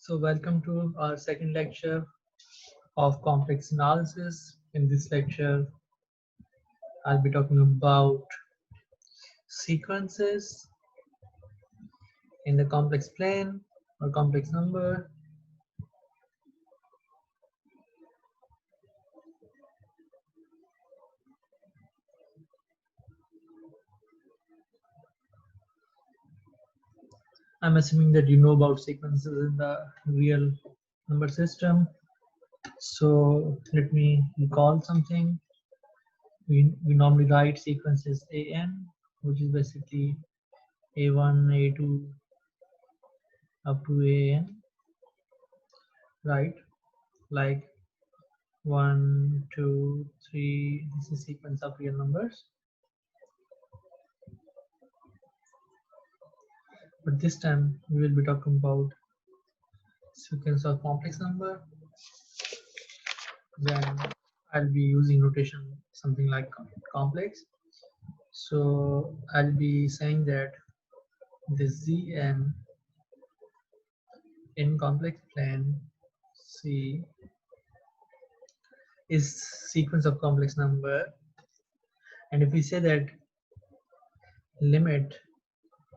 So welcome to our second lecture of complex analysis. In this lecture, I'll be talking about sequences in the complex plane or complex number. I'm assuming that you know about sequences in the real number system. So let me recall something. We normally write sequences AN, which is basically A1, A2 up to AN, right? Like 1, 2, 3. This is sequence of real numbers. But this time we will be talking about sequence of complex number. Then I'll be using notation something like complex. So I'll be saying that this Zn in complex plane C is sequence of complex number, and if we say that limit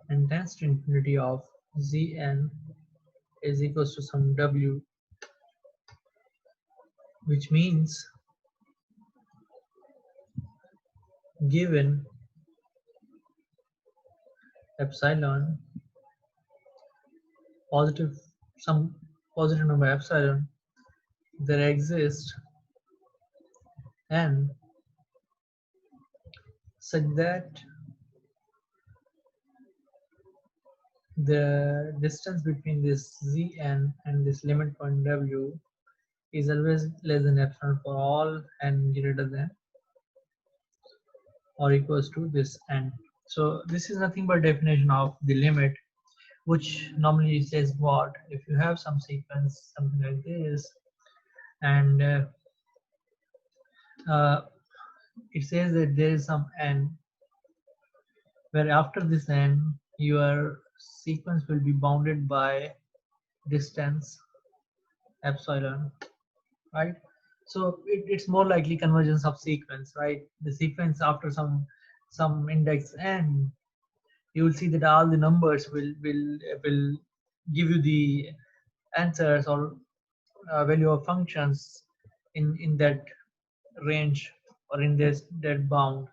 and tends to infinity of Zn is equals to some W, which means given epsilon positive, some positive number epsilon, there exists n such that the distance between this Zn and this limit point W is always less than epsilon for all n greater than or equals to this n. So this is nothing but definition of the limit, which normally says what? If you have some sequence, something like this, and it says that there is some n, where after this n, your sequence will be bounded by distance epsilon, right? So it's more likely convergence of sequence, right? The sequence after some index n, you will see that all the numbers will give you the answers or value of functions in that range or in this that bound,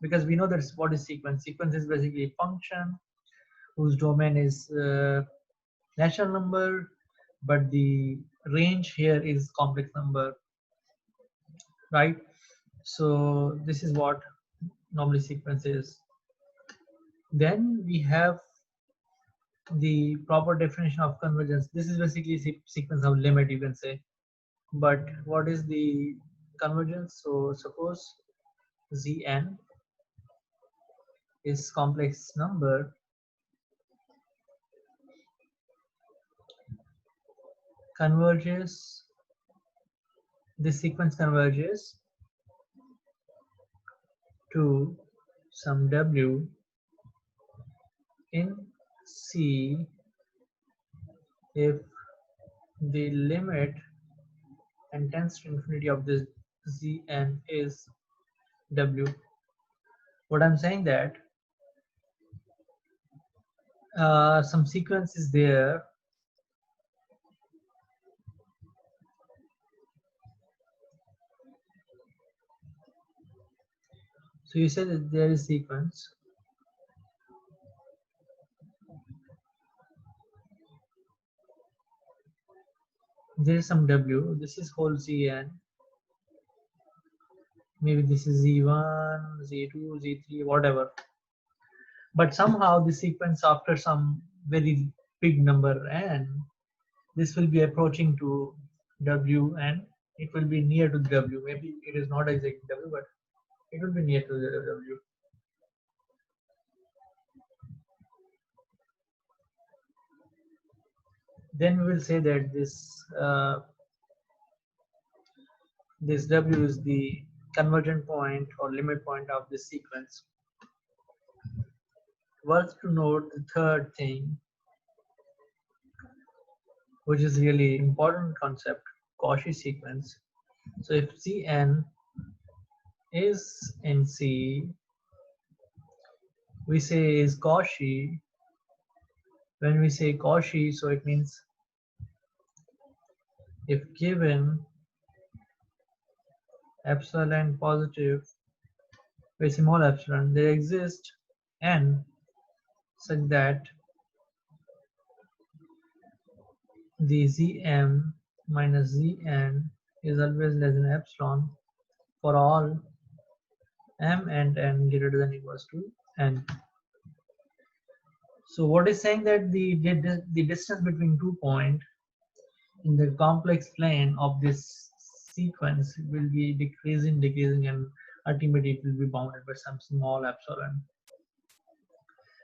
because we know that's what is sequence. Sequence is basically a function whose domain is natural number, but the range here is complex number, right? So this is what normally sequence is. Then we have the proper definition of convergence. This is basically sequence of limit, you can say. But what is the convergence? So suppose Zn is complex number converges, this sequence converges to some W in C if the limit and tends to infinity of this Zn is W. What I'm saying that some sequence is there so you say that there is sequence there is some W, this is whole Zn, maybe this is Z1, Z2, Z3, whatever, but somehow the sequence after some very big number n, this will be approaching to W and it will be near to W. Maybe it is not exactly W, but it will be near to the W. Then we will say that this W is the convergent point or limit point of this sequence. Worth to note the third thing. which is really important concept, Cauchy sequence. So if Cn is in C, we say is Cauchy. When we say Cauchy, so it means if given epsilon positive, very small epsilon, there exists n such that the Zm minus Zn is always less than epsilon for all m and n greater than or equals to n. So what is saying that the distance between 2 points in the complex plane of this sequence will be decreasing, and ultimately it will be bounded by some small epsilon.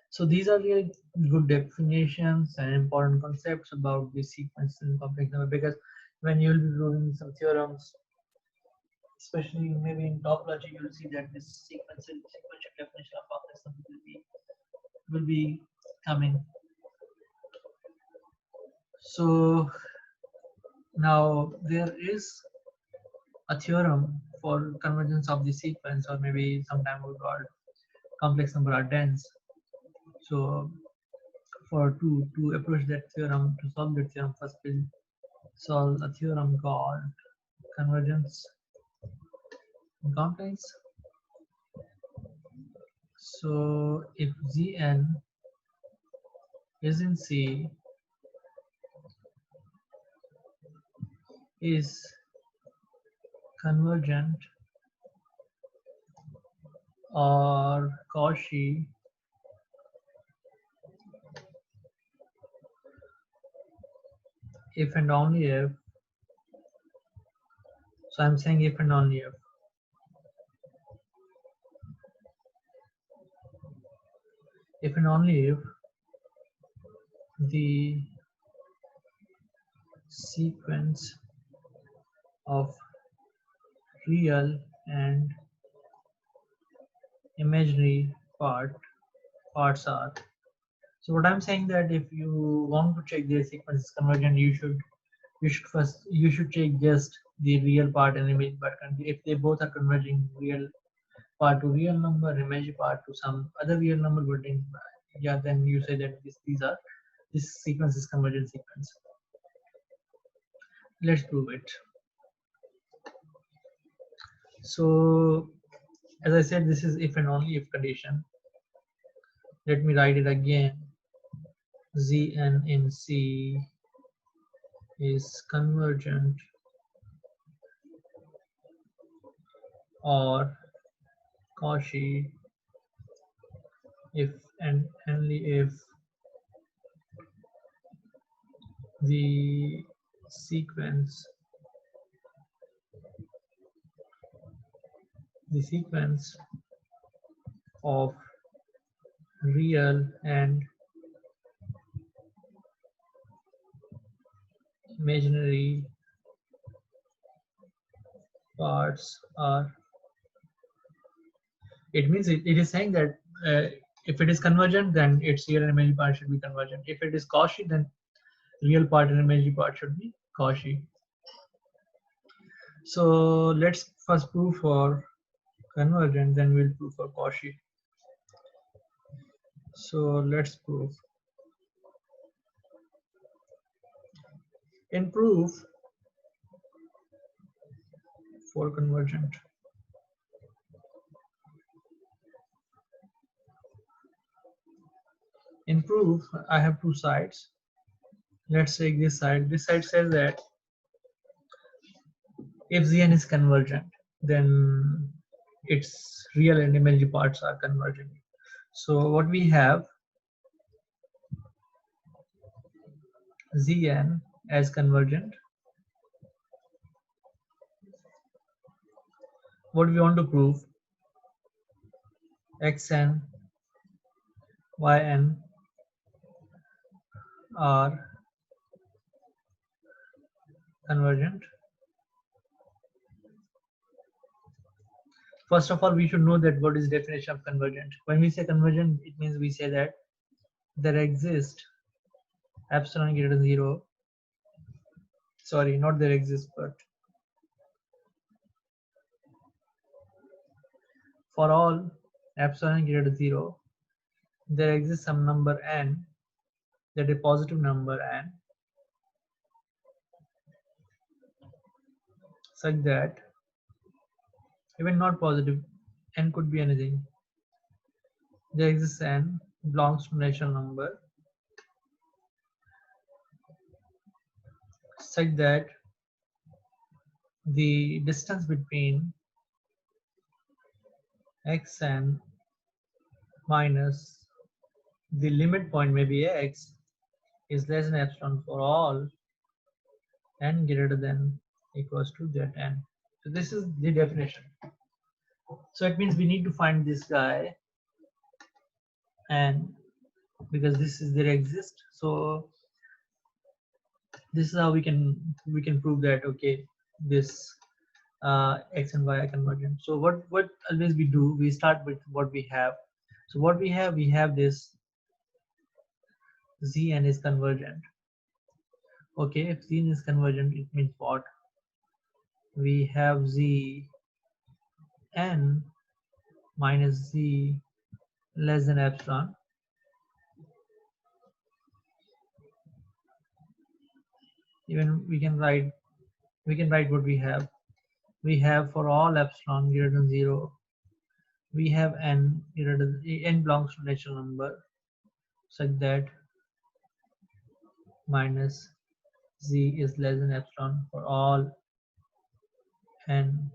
So these are really good definitions and important concepts about the sequence in complex number, because when you will be proving some theorems, especially maybe in topology, you will see that this sequential definition of complex number will be coming. So now there is a theorem for convergence of the sequence, or maybe sometime we call complex number are dense. So for to approach that theorem, to solve that theorem, first we'll solve a theorem called convergence in complex. So if Zn is in C is convergent or Cauchy if and only if, so I'm saying if and only if and only if the sequence of real and imaginary parts are. So what I'm saying that if you want to check the sequence is convergent, you should check just the real part and image part. And if they both are converging, real part to real number, image part to some other real number, but yeah, then you say that this sequence is convergent sequence. Let's prove it. So as I said, this is if and only if condition. Let me write it again. Zn in C is convergent or Cauchy if and only if the sequence of real and imaginary parts are. It means it is saying that if it is convergent, then its real and imaginary part should be convergent. If it is Cauchy, then real part and imaginary part should be Cauchy. So let's first prove for convergent, then we'll prove for Cauchy. So let's prove. In proof for convergent, in proof I have two sides. Let's take this side. This side says that if Zn is convergent, then its real and imaginary parts are convergent. So what we have, Zn as convergent. What we want to prove, Xn, Yn are convergent. First of all, we should know that what is the definition of convergent. When we say convergent, it means we say that there exists epsilon greater than 0 sorry, not there exists, but for all epsilon greater than 0, there exists some number n, that is a positive number n, such that even not positive, n could be anything. There exists n belongs to natural number such that the distance between xn minus the limit point maybe x is less than epsilon for all n greater than equals to zn. So this is the definition. So it means we need to find this guy, and because this is there exist, so this is how we can prove that okay, this x and y are convergent. So what always we do, we start with what we have. So what we have this Zn is convergent. Okay, if Zn is convergent, it means what? We have Z n minus Z less than epsilon. Even we can write what we have. We have for all epsilon greater than 0, we have n greater than n belongs to natural number such that minus Z is less than epsilon for all n.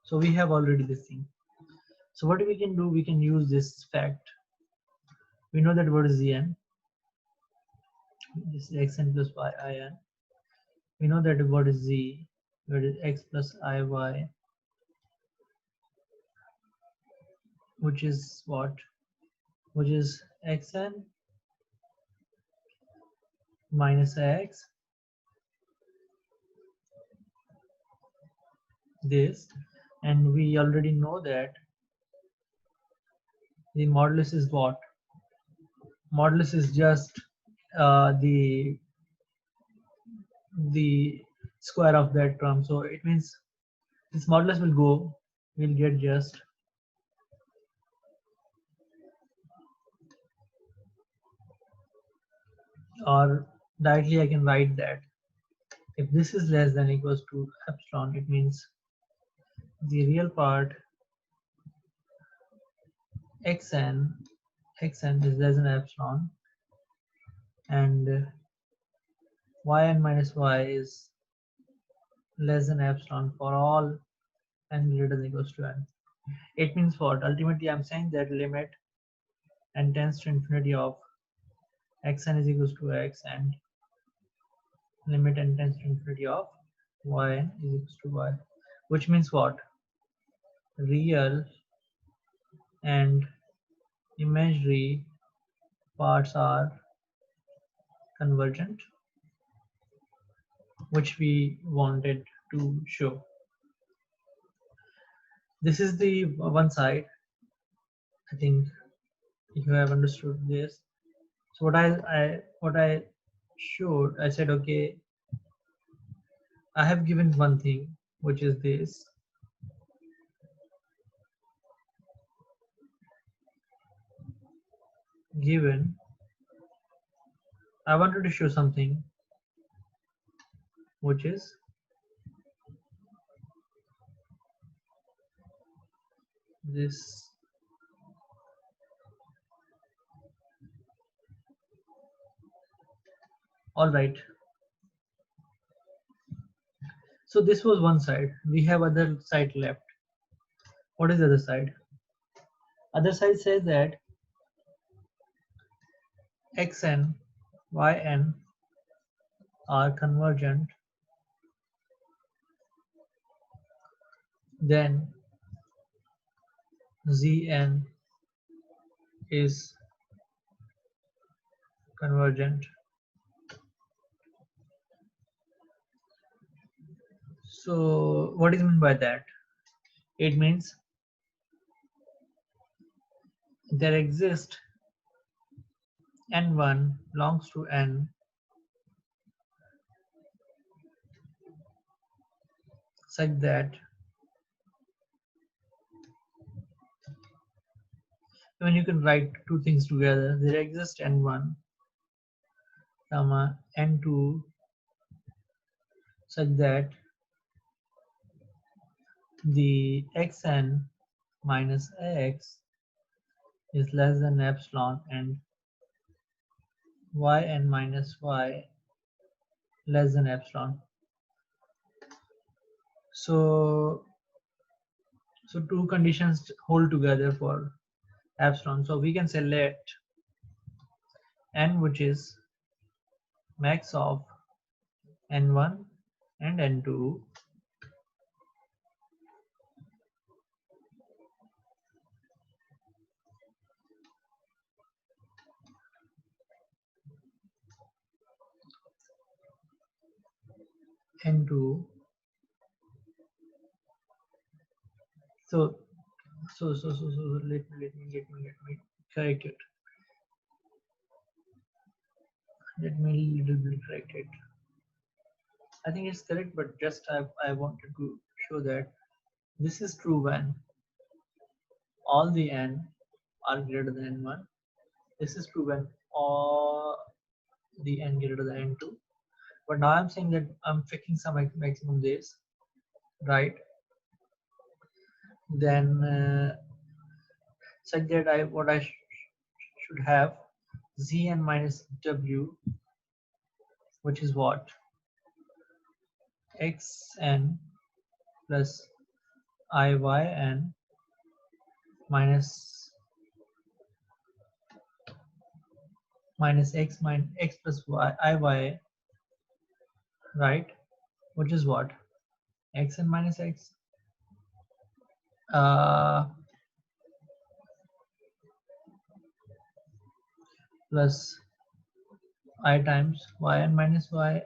So we have already this thing. So what we can do, we can use this fact. We know that what is Zn? This is xn plusyin. We know that what is Z, what is x plus iy, which is what? Which is xn minus x, this, and we already know that the modulus is what? Modulus is just the square of that term. So it means this modulus will go, we'll get just or directly I can write that if this is less than equals to epsilon, it means the real part xn is less than epsilon, and yn minus y is less than epsilon for all n greater than equals to n. It means what? Ultimately, I'm saying that limit n tends to infinity of xn is equals to x and limit n tends to infinity of yn is equals to y, which means what? Real and imaginary parts are convergent, which we wanted to show. This is the one side. I think you have understood this. So what I showed, I said okay, I have given one thing, which is this. Given, I wanted to show something, which is this. All right. So this was one side. We have other side left. What is the other side? Other side says that xn, yn are convergent, then Zn is convergent. So what is meant by that? It means there exist n1 belongs to n such that when you can write two things together, there exists n1 comma n2 such that the xn minus x is less than epsilon and yn minus y less than epsilon. So two conditions hold together for epsilon. So we can say let n, which is max of n1 and n2, n2. So let me correct it. Let me little bit correct it. I think it's correct, but just I wanted to show that this is true when all the n are greater than n1. This is true when all the n greater than n2. But now I'm saying that I'm fixing some maximum days, right? Then such that what I should have zn minus w, which is what xn plus iyn minus x plus y iy, right? Which is what xn minus x plus I times yn minus y,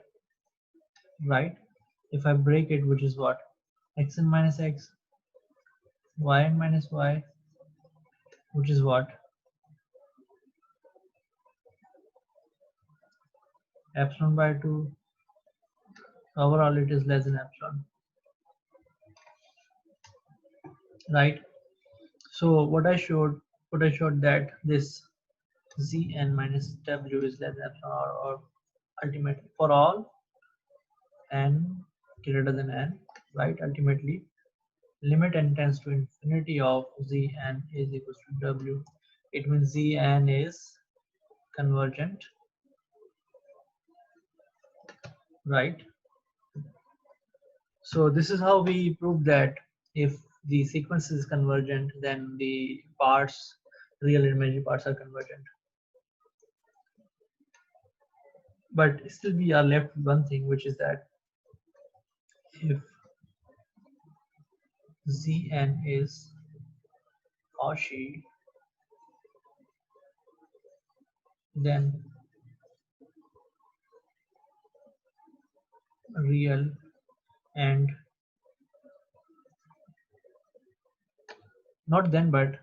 right? If I break it, which is what xn minus x, yn minus y, which is what epsilon by 2. Overall it is less than epsilon, right? So what I showed that this zn minus w is less than epsilon, or ultimately for all n greater than n, right? Ultimately limit n tends to infinity of zn is equals to w. It means zn is convergent, right? So this is how we prove that if the sequence is convergent, then the parts, real and imaginary parts, are convergent. But still we are left with one thing, which is that if Zn is Cauchy, then real and not then, but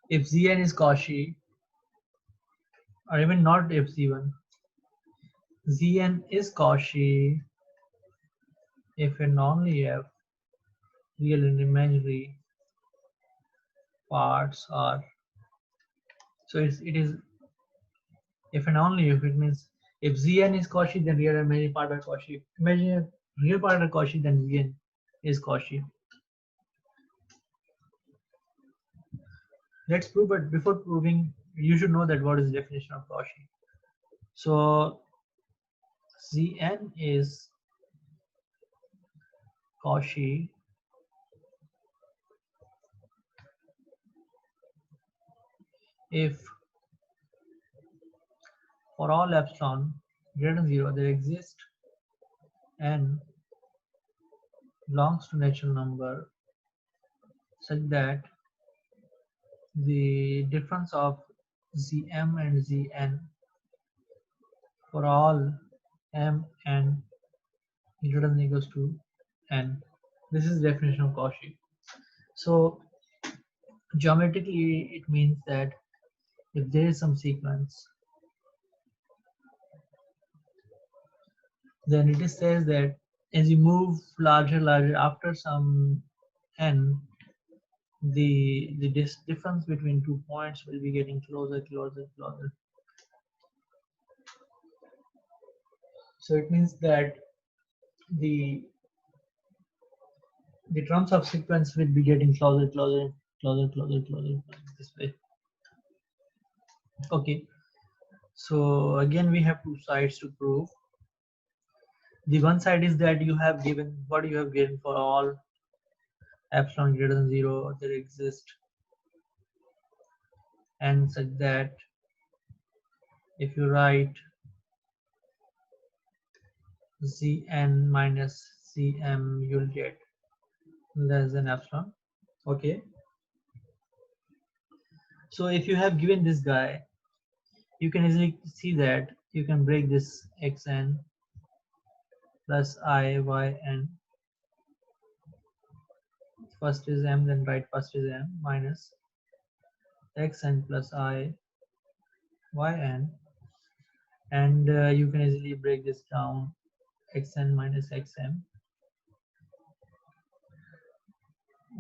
if Zn is Cauchy, or even not if Z1, Zn is Cauchy if and only if real and imaginary parts are. So it is if and only if. It means if Zn is Cauchy, then real and imaginary part are Cauchy. Imagine real part are Cauchy, then Zn is Cauchy. Let's prove, but before proving, you should know that what is the definition of Cauchy. So Zn is Cauchy if for all epsilon greater than 0 there exists n belongs to natural number such that the difference of Zm and Zn for all m and greater than equals to n. This is the definition of Cauchy. So geometrically it means that if there is some sequence, then it is says that as you move larger after some n, the difference between 2 points will be getting closer. So it means that the terms of sequence will be getting closer this way. Okay, so again we have two sides to prove. The one side is that you have given what you have given for all epsilon greater than 0 there exist, and such that if you write Zn minus Cm, you'll get less than epsilon. Okay, so if you have given this guy, you can easily see that you can break this xn plus I yn. First is m, then write first is m minus xn plus I yn, and you can easily break this down xn minus xm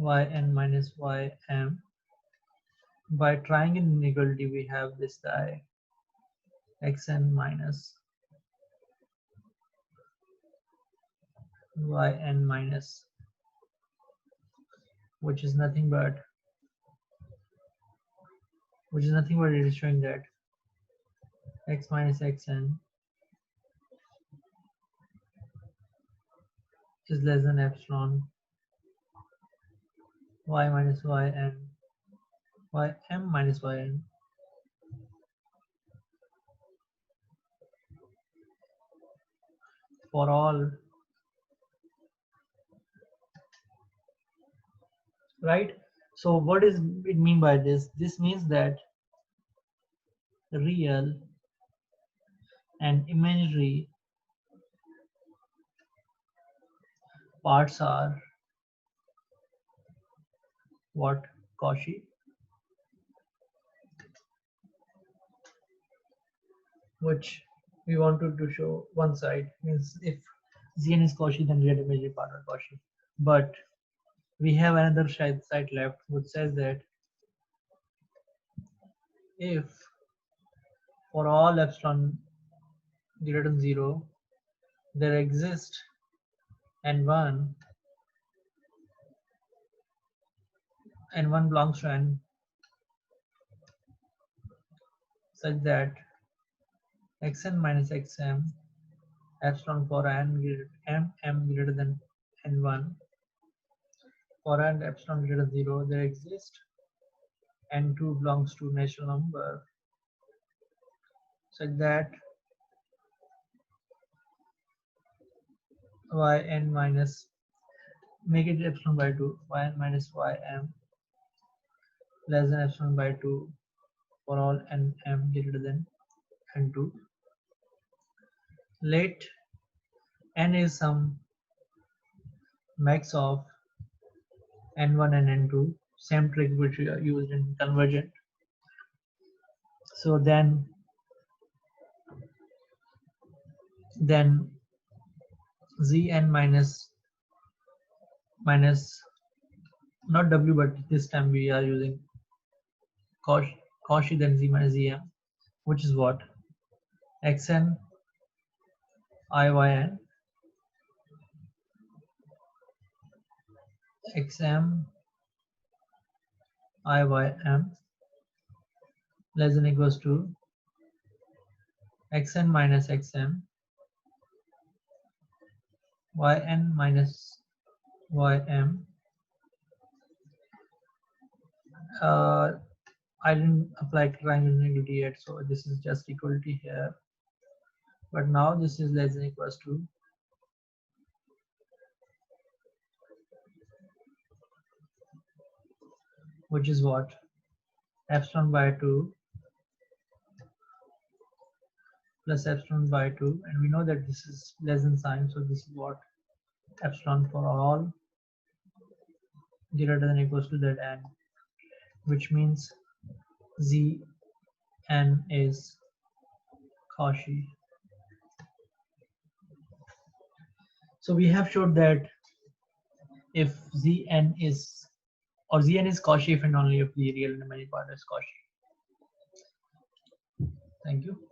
yn minus ym. By triangle inequality we have this guy xn minus yn minus, which is nothing but it is showing that x minus xn is less than epsilon, y minus yn, ym minus yn. For all, right? So what is it mean by this? This means that real and imaginary parts are what? Cauchy, which we wanted to show one side means if Zn is Cauchy, then real imaginary part are Cauchy. But we have another side left which says that if for all epsilon greater than 0 there exists n1 belongs to n such that xn minus xm epsilon for m greater than n1 for n epsilon greater than 0 there exists n2 belongs to natural number such that yn minus, make it epsilon by 2, yn minus ym less than epsilon by 2 for all nm greater than n2. Let n is some max of n1 and n2, same trick which we are used in convergent. So then Zn minus not w, but this time we are using Cauchy, then z minus zm, which is what? xn Iyn xm Iym less than equals to xn minus xm yn minus ym. I didn't apply triangle inequality yet, so this is just equality here. But now this is less than equals to which is what? Epsilon by 2 plus epsilon by 2, and we know that this is less than sign, so this is what? Epsilon for all greater than or equals to Zn, which means Zn is Cauchy. So we have showed that if Zn is Cauchy if and only if the real and imaginary part is Cauchy. Thank you.